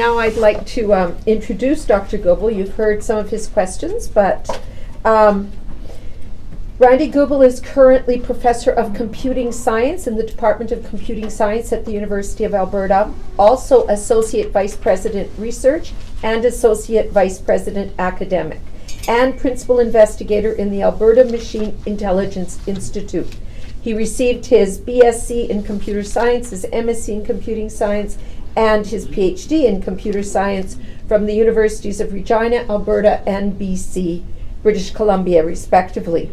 Now I'd like to introduce Dr. Goebel. You've heard some of his questions, but Randy Goebel is currently Professor of Computing Science in the Department of Computing Science at the University of Alberta, also Associate Vice President Research and Associate Vice President Academic, and Principal Investigator in the Alberta Machine Intelligence Institute. He received his BSc in Computer Science, his MSc in Computing Science, and his PhD in Computer Science from the Universities of Regina, Alberta, and BC, British Columbia, respectively.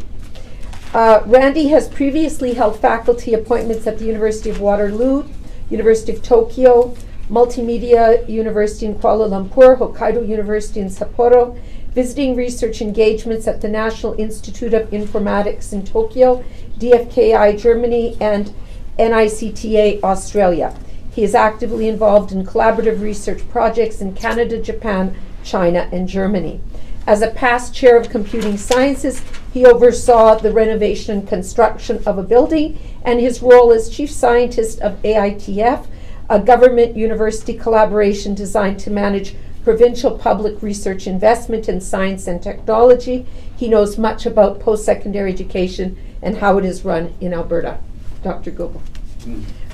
Randy has previously held faculty appointments at the University of Waterloo, University of Tokyo, Multimedia University in Kuala Lumpur, Hokkaido University in Sapporo, visiting research engagements at the National Institute of Informatics in Tokyo, DFKI Germany, and NICTA Australia. He is actively involved in collaborative research projects in Canada, Japan, China, and Germany. As a past chair of computing sciences, he oversaw the renovation and construction of a building, and his role as chief scientist of AITF, a government university collaboration designed to manage provincial public research investment in science and technology. He knows much about post-secondary education and how it is run in Alberta. Dr. Goebel.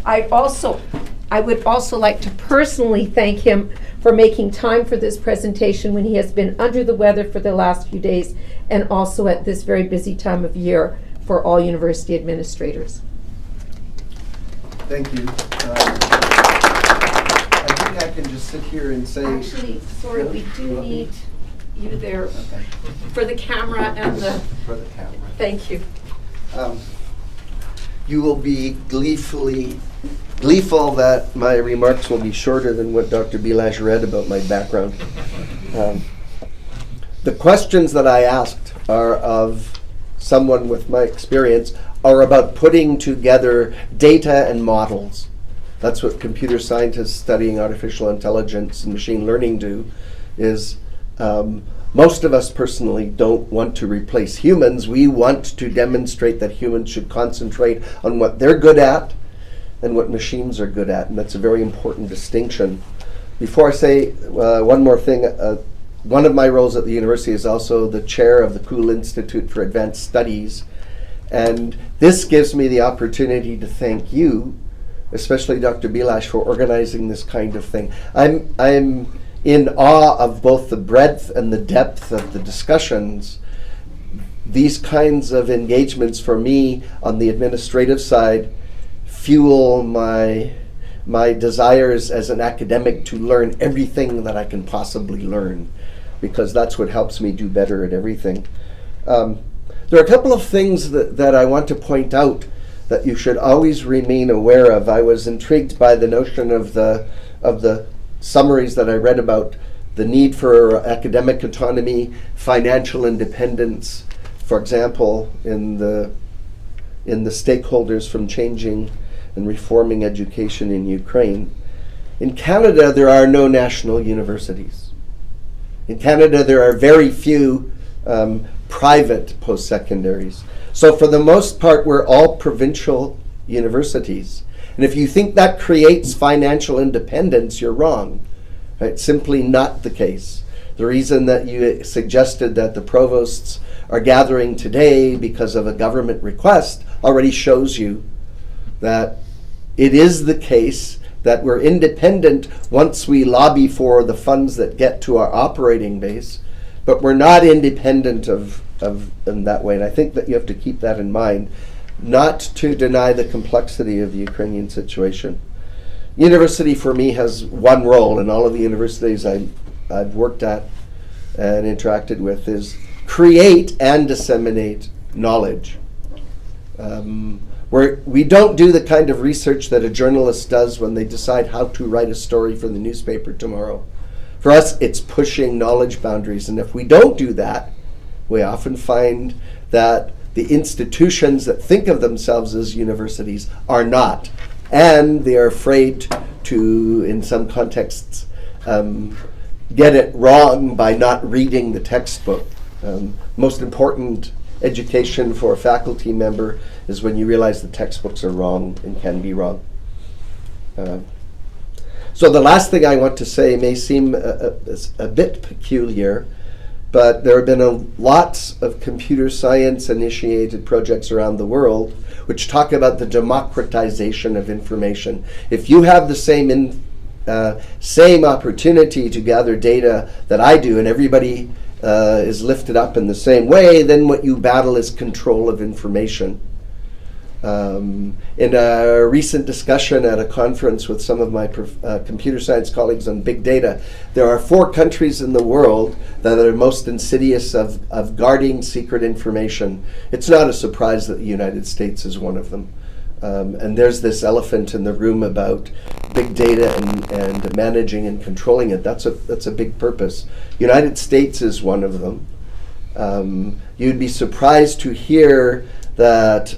I would also like to personally thank him for making time for this presentation when he has been under the weather for the last few days, and also at this very busy time of year for all university administrators. Thank you. I think I can just sit here and say... Actually, sorry, we do need you there for the camera and the... For the camera. Thank you. You will be gleeful that my remarks will be shorter than what Dr. Bilash read about my background. The questions that I asked are of someone with my experience, are about putting together data and models. That's what computer scientists studying artificial intelligence and machine learning do, is most of us personally don't want to replace humans. We want to demonstrate that humans should concentrate on what they're good at and what machines are good at, and that's a very important distinction. Before I say one more thing, one of my roles at the university is also the chair of the Cool Institute for Advanced Studies, and this gives me the opportunity to thank you, especially Dr. Bilash, for organizing this kind of thing. I'm in awe of both the breadth and the depth of the discussions. These kinds of engagements for me on the administrative side fuel my desires as an academic to learn everything that I can possibly learn, because that's what helps me do better at everything. There are a couple of things that I want to point out that you should always remain aware of. I was intrigued by the notion of the summaries that I read about the need for academic autonomy, financial independence, for example, in the stakeholders from changing and reforming education in Ukraine. In Canada, there are no national universities. In Canada, there are very few private post-secondaries. So for the most part, we're all provincial universities. And if you think that creates financial independence, you're wrong. It's simply not the case. The reason that you suggested that the provosts are gathering today because of a government request already shows you that it is the case that we're independent once we lobby for the funds that get to our operating base, but we're not independent of in that way. And I think that you have to keep that in mind, not to deny the complexity of the Ukrainian situation. University for me has one role, and all of the universities I've worked at and interacted with, is create and disseminate knowledge. We don't do the kind of research that a journalist does when they decide how to write a story for the newspaper tomorrow. For us, it's pushing knowledge boundaries, and if we don't do that, we often find that the institutions that think of themselves as universities are not, and they are afraid to, in some contexts, get it wrong by not reading the textbook. Most important education for a faculty member is when you realize the textbooks are wrong and can be wrong. So the last thing I want to say may seem a bit peculiar, but there have been lots of computer science initiated projects around the world which talk about the democratization of information. If you have the same opportunity to gather data that I do, and everybody is lifted up in the same way, then what you battle is control of information. In a recent discussion at a conference with some of my computer science colleagues on big data, there are 4 countries in the world that are most insidious of guarding secret information. It's not a surprise that the United States is one of them. And there's this elephant in the room about big data and managing and controlling it. That's a big purpose. United States is one of them. You'd be surprised to hear that,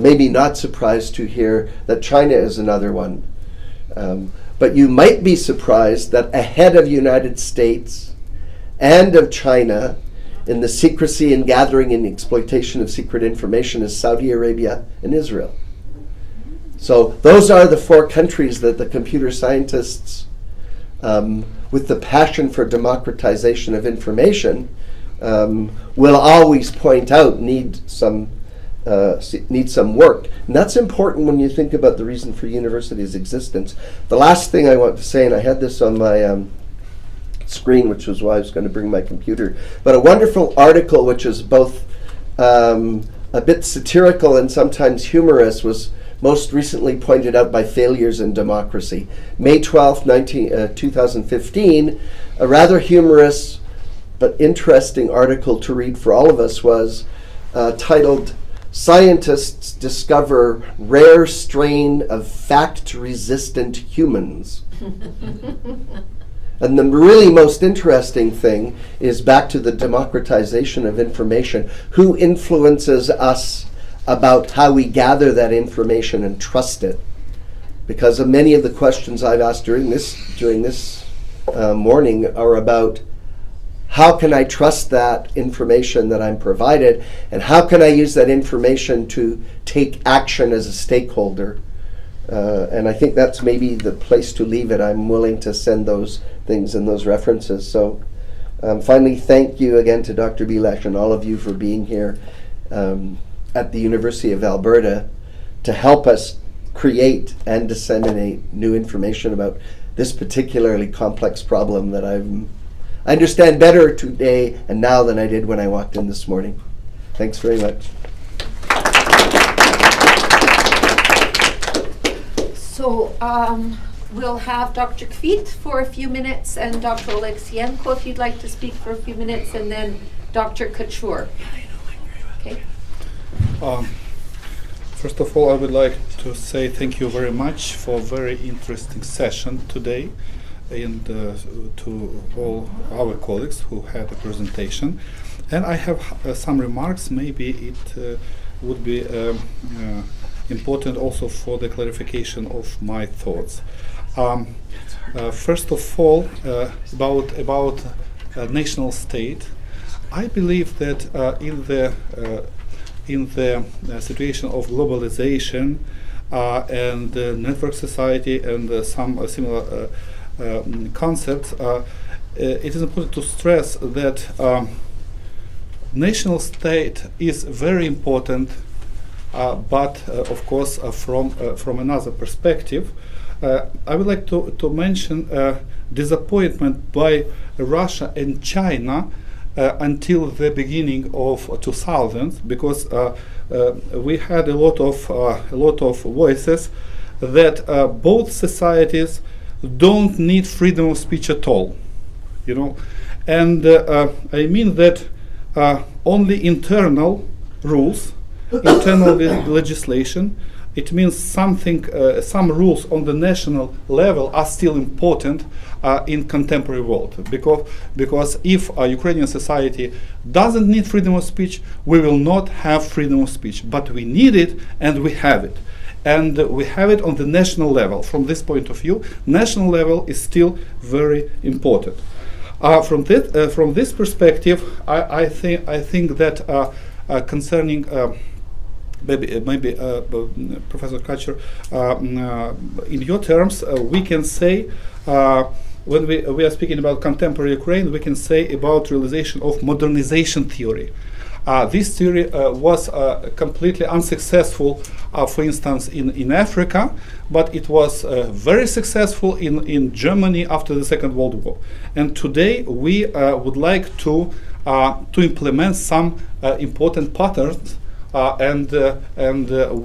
maybe not surprised to hear that China is another one. But you might be surprised that ahead of United States and of China in the secrecy and gathering and exploitation of secret information is Saudi Arabia and Israel. So those are the 4 countries that the computer scientists, with the passion for democratization of information, will always point out need some work. And that's important when you think about the reason for university's existence. The last thing I want to say, and I had this on my screen, which was why I was going to bring my computer, but a wonderful article which is both a bit satirical and sometimes humorous was most recently pointed out by Failures in Democracy. May 12th, 2015, a rather humorous but interesting article to read for all of us was titled, "Scientists Discover Rare Strain of Fact-Resistant Humans." And the really most interesting thing is back to the democratization of information. Who influences us about how we gather that information and trust it? Because of many of the questions I've asked during this morning are about how can I trust that information that I'm provided, and how can I use that information to take action as a stakeholder? And I think that's maybe the place to leave it. I'm willing to send those things and those references. So finally, thank you again to Dr. Bilesh and all of you for being here at the University of Alberta to help us create and disseminate new information about this particularly complex problem that I understand better today and now than I did when I walked in this morning. Thanks very much. So we'll have Dr. Kvit for a few minutes and Dr. Oleksienko if you'd like to speak for a few minutes, and then Dr. Couture. Okay. First of all, I would like to say thank you very much for a very interesting session today, and to all our colleagues who had a presentation. And I have some remarks. Maybe it would be important also for the clarification of my thoughts. First of all, about national state, I believe that in the situation of globalization and network society and some similar concepts, it is important to stress that national state is very important, but of course from another perspective. I would like to mention disappointment by Russia and China until the beginning of 2000s, because we had a lot of voices that both societies don't need freedom of speech at all, you know, and I mean that only internal rules, internal legislation. It means something. Some rules on the national level are still important in contemporary world, because if Ukrainian society doesn't need freedom of speech, we will not have freedom of speech. But we need it, and we have it. And we have it on the national level. From this point of view, national level is still very important. From this perspective, I think that concerning maybe Professor Kachur, in your terms, we can say, when we are speaking about contemporary Ukraine, we can say about realization of modernization theory. This theory was completely unsuccessful, for instance, in Africa, but it was very successful in Germany after the Second World War. And today we would like to implement some important patterns, and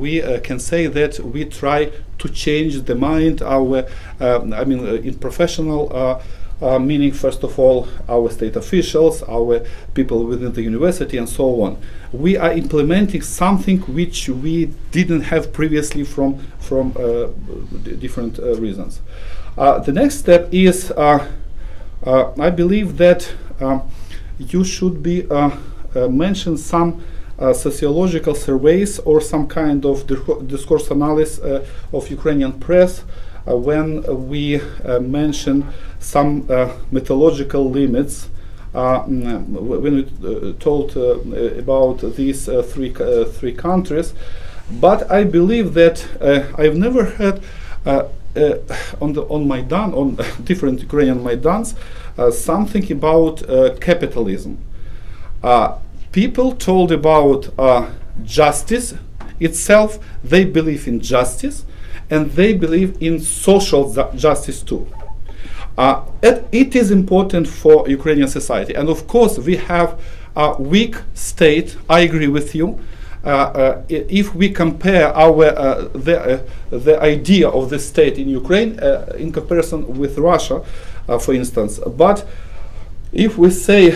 we can say that we try to change the mind, our, in professional meaning, first of all, our state officials, our people within the university, and so on. We are implementing something which we didn't have previously from different reasons. The next step is, I believe that you should be mention some sociological surveys or some kind of discourse analysis of Ukrainian press when we mention some mythological limits, when we told about these three countries. But I believe that I've never heard on Maidan, on different Ukrainian Maidans, something about capitalism. People told about justice itself. They believe in justice, and they believe in social justice too. It is important for Ukrainian society, and of course we have a weak state. I agree with you. If we compare our the idea of the state in Ukraine in comparison with Russia, for instance, but if we say,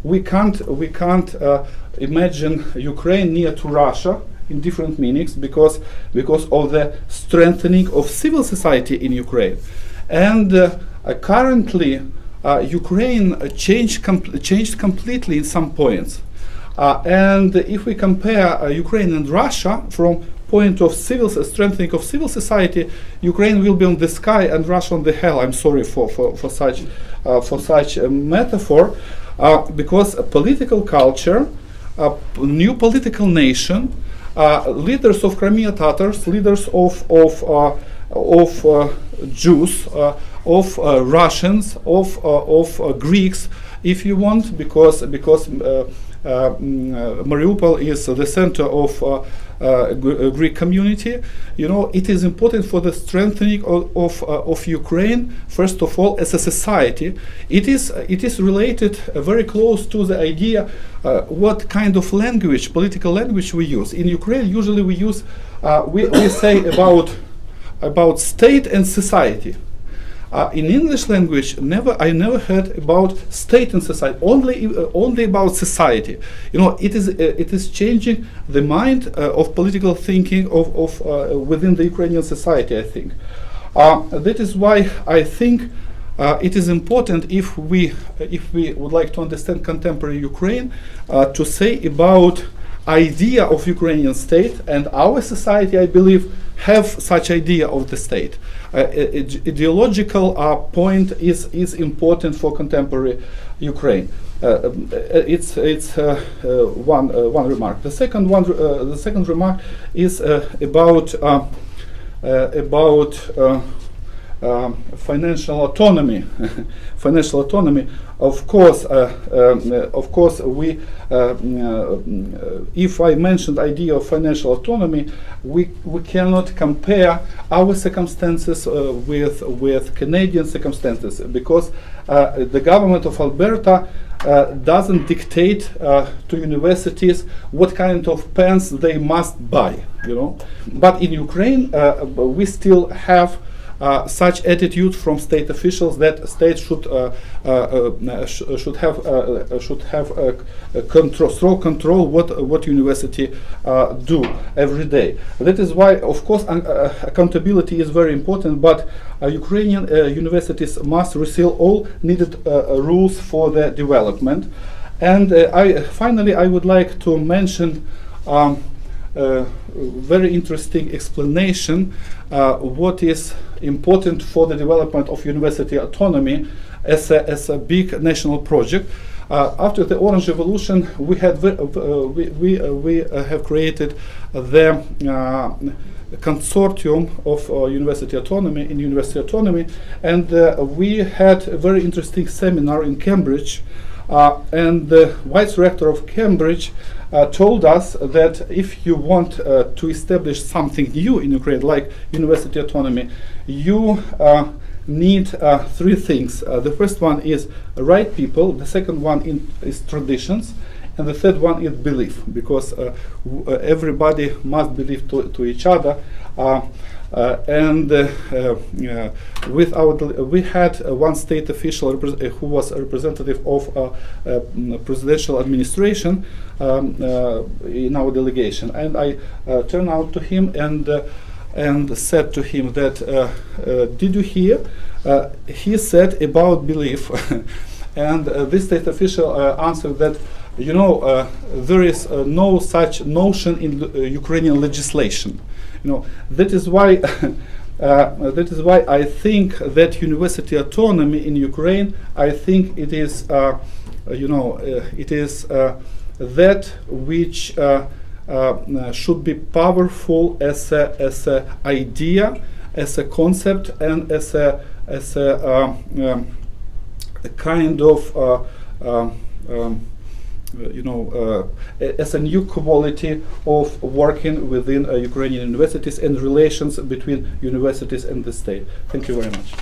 we can't imagine Ukraine near to Russia in different meanings because of the strengthening of civil society in Ukraine, and currently Ukraine changed completely in some points, and if we compare Ukraine and Russia from point of strengthening of civil society, Ukraine will be on the sky and Russia on the hell. I'm sorry for such a metaphor, because a political culture, new political nation, leaders of Crimea Tatars, leaders of Jews, of Russians, of Greeks, if you want, because Mariupol is the center of Greek community. It is important for the strengthening of Ukraine, first of all, as a society. It is related very close to the idea what kind of language, political language we use. In Ukraine, usually we use we say about state and society. In English language, I never heard about state and society. Only about society. It is changing the mind of political thinking of within the Ukrainian society, I think. That is why I think it is important, if we would like to understand contemporary Ukraine, to say about idea of Ukrainian state, and our society, I believe, have such idea of the state. Ideological point is important for contemporary Ukraine. It's one remark. The second remark is about financial autonomy. Financial autonomy. Of course, we. If I mentioned idea of financial autonomy, we cannot compare our circumstances with Canadian circumstances, because the government of Alberta doesn't dictate to universities what kind of pens they must buy. But in Ukraine, we still have such attitude from state officials that states should have strong control what university do every day. That is why, of course, accountability is very important. But Ukrainian universities must receive all needed rules for their development. And finally, I would like to mention very interesting explanation what is important for the development of university autonomy as a big national project. After the Orange Revolution, we have created the consortium of university autonomy in university autonomy, and we had a very interesting seminar in Cambridge, and the vice rector of Cambridge told us that if you want to establish something new in Ukraine, like university autonomy, you need three things. The first one is right people, the second one is traditions, and the third one is belief, because everybody must believe to each other. We had one state official who was a representative of presidential administration in our delegation, and I turned out to him and said to him that, did you hear? He said about belief, and this state official answered that, you know, there is no such notion in Ukrainian legislation. You know, that is why I think that university autonomy in Ukraine, I think it is, it is that which should be powerful as a idea, as a concept, and as a kind of as a new quality of working within Ukrainian universities and relations between universities and the state. Thank you very much.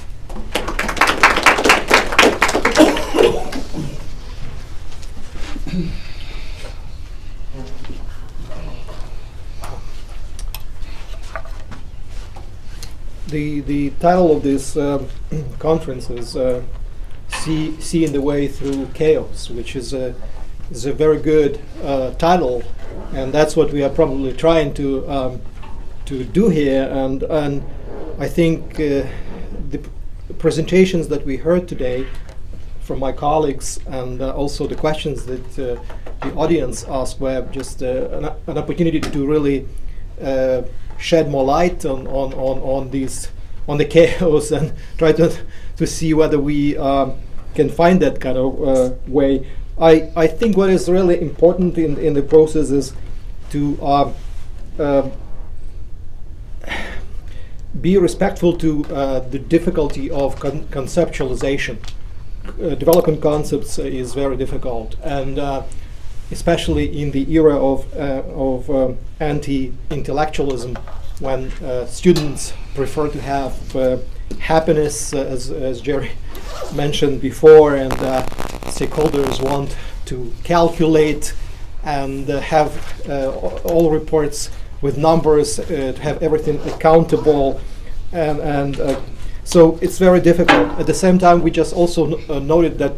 The title of this conference is Seeing the Way Through Chaos, which is a very good title, and that's what we are probably trying to do here. And I think the presentations that we heard today from my colleagues, and also the questions that the audience asked, were just an opportunity to really shed more light on the chaos and try to see whether we can find that kind of way. I think what is really important in the process is to be respectful to the difficulty of conceptualization. Developing concepts is very difficult, and especially in the era of anti-intellectualism, when students prefer to have happiness, as Jerry mentioned before, and stakeholders want to calculate and have all reports with numbers, to have everything accountable, and so it's very difficult. At the same time, we just also noted that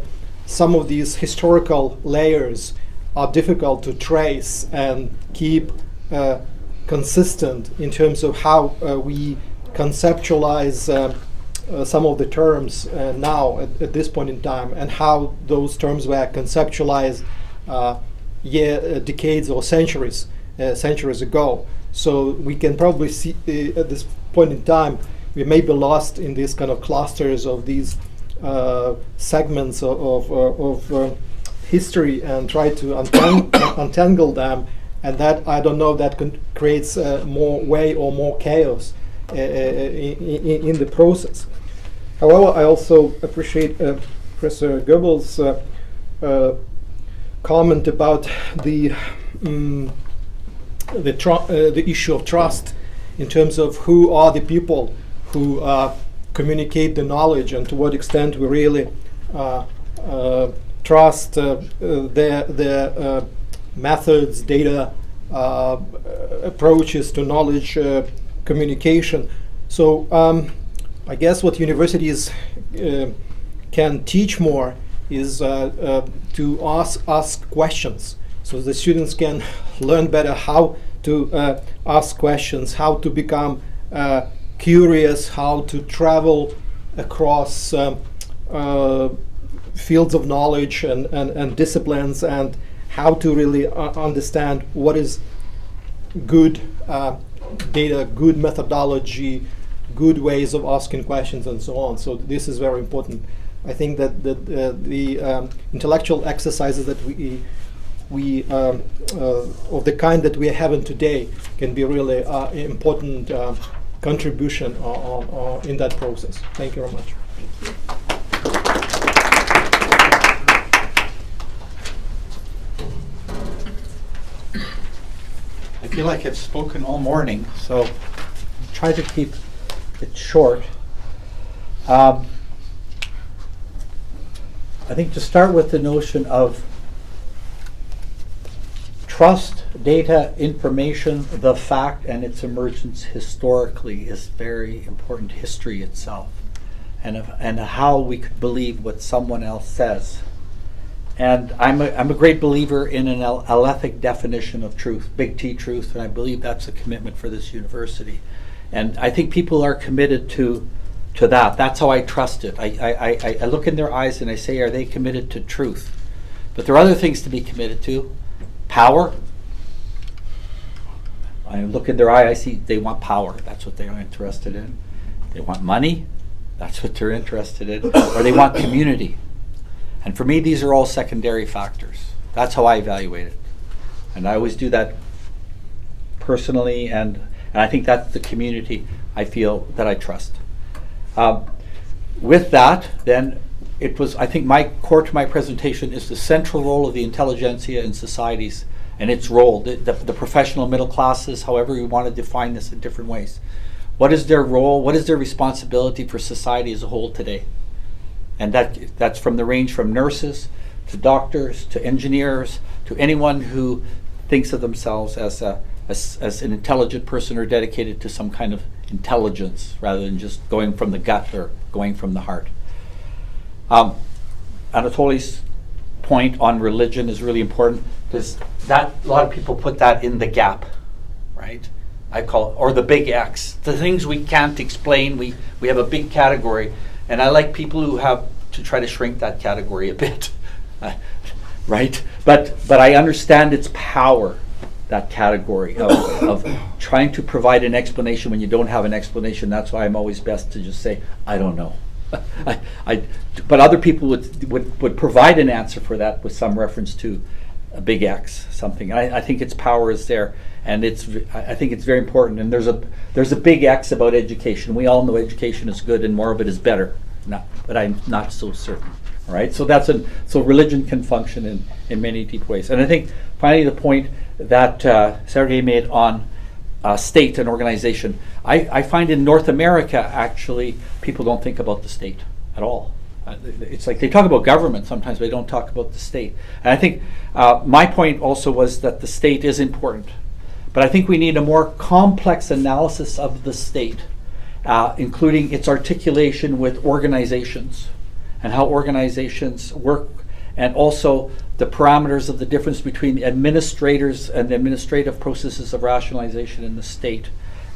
some of these historical layers are difficult to trace and keep consistent in terms of how we conceptualize some of the terms now at this point in time, and how those terms were conceptualized decades or centuries ago. So we can probably see at this point in time we may be lost in these kind of clusters of these segments of history and try to untangle them, and that, I don't know, that creates more way or more chaos in the process. However, I also appreciate Professor Goebel's comment about the issue of trust, in terms of who are the people who communicate the knowledge, and to what extent we really trust their methods, data, approaches to knowledge communication. So I guess what universities can teach more is to ask questions, so the students can learn better how to ask questions, how to become curious, how to travel across fields of knowledge and disciplines, and how to really understand what is good data, good methodology, good ways of asking questions, and so on. So this is very important. I think that the intellectual exercises that we of the kind that we are having today can be really important contribution in that process. Thank you very much. I feel like I've spoken all morning, so try to keep it short. I think to start with the notion of trust, data, information, the fact, and its emergence historically is very important. History itself, and how we could believe what someone else says. And I'm a great believer in an alethic definition of truth, big T truth, and I believe that's a commitment for this university. And I think people are committed to that. That's how I trust it. I look in their eyes and I say, are they committed to truth? But there are other things to be committed to. Power. I look in their eye, I see they want power. That's what they are interested in. They want money. That's what they're interested in. Or they want community. And for me, these are all secondary factors. That's how I evaluate it. And I always do that personally, and I think that's the community I feel that I trust. With that, then, it was, I think my core to my presentation is the central role of the intelligentsia in societies and its role, the professional middle classes, however you want to define this in different ways. What is their role? What is their responsibility for society as a whole today? And that's from the range from nurses to doctors to engineers to anyone who thinks of themselves as an intelligent person or dedicated to some kind intelligence rather than just going from the gut or going from the heart. Anatoly's point on religion is really important because that a lot of people put that in the gap, right? I call it, or the big X, the things we can't explain. We have a big category, and I like people who have to try to shrink that category a bit, right? But I understand its power, that category of trying to provide an explanation when you don't have an explanation. That's why I'm always best to just say, I don't know. But other people would provide an answer for that with some reference to a big X, something. I think its power is there, and I think it's very important. And there's a big X about education. We all know education is good and more of it is better. But I'm not so certain. All right, so so religion can function in many deep ways. And I think finally the point that Sergei made on state and organization. I find in North America actually people don't think about the state at all. It's like they talk about government sometimes, but they don't talk about the state. And I think my point also was that the state is important, but I think we need a more complex analysis of the state. Including its articulation with organizations and how organizations work, and also the parameters of the difference between administrators and the administrative processes of rationalization in the state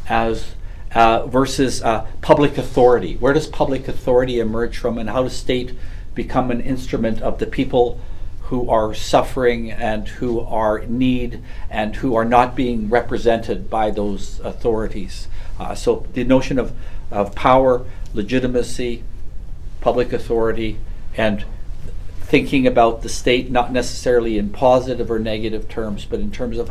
as versus public authority. Where does public authority emerge from, and how does state become an instrument of the people who are suffering and who are in need and who are not being represented by those authorities? So the notion of power, legitimacy, public authority, and thinking about the state not necessarily in positive or negative terms, but in terms of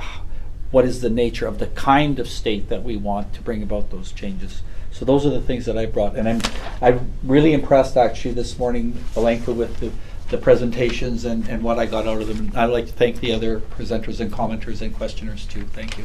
what is the nature of the kind of state that we want to bring about those changes. So those are the things that I brought. And I'm really impressed actually this morning, Alenka, with the presentations and what I got out of them. I'd like to thank the other presenters and commenters and questioners too. Thank you.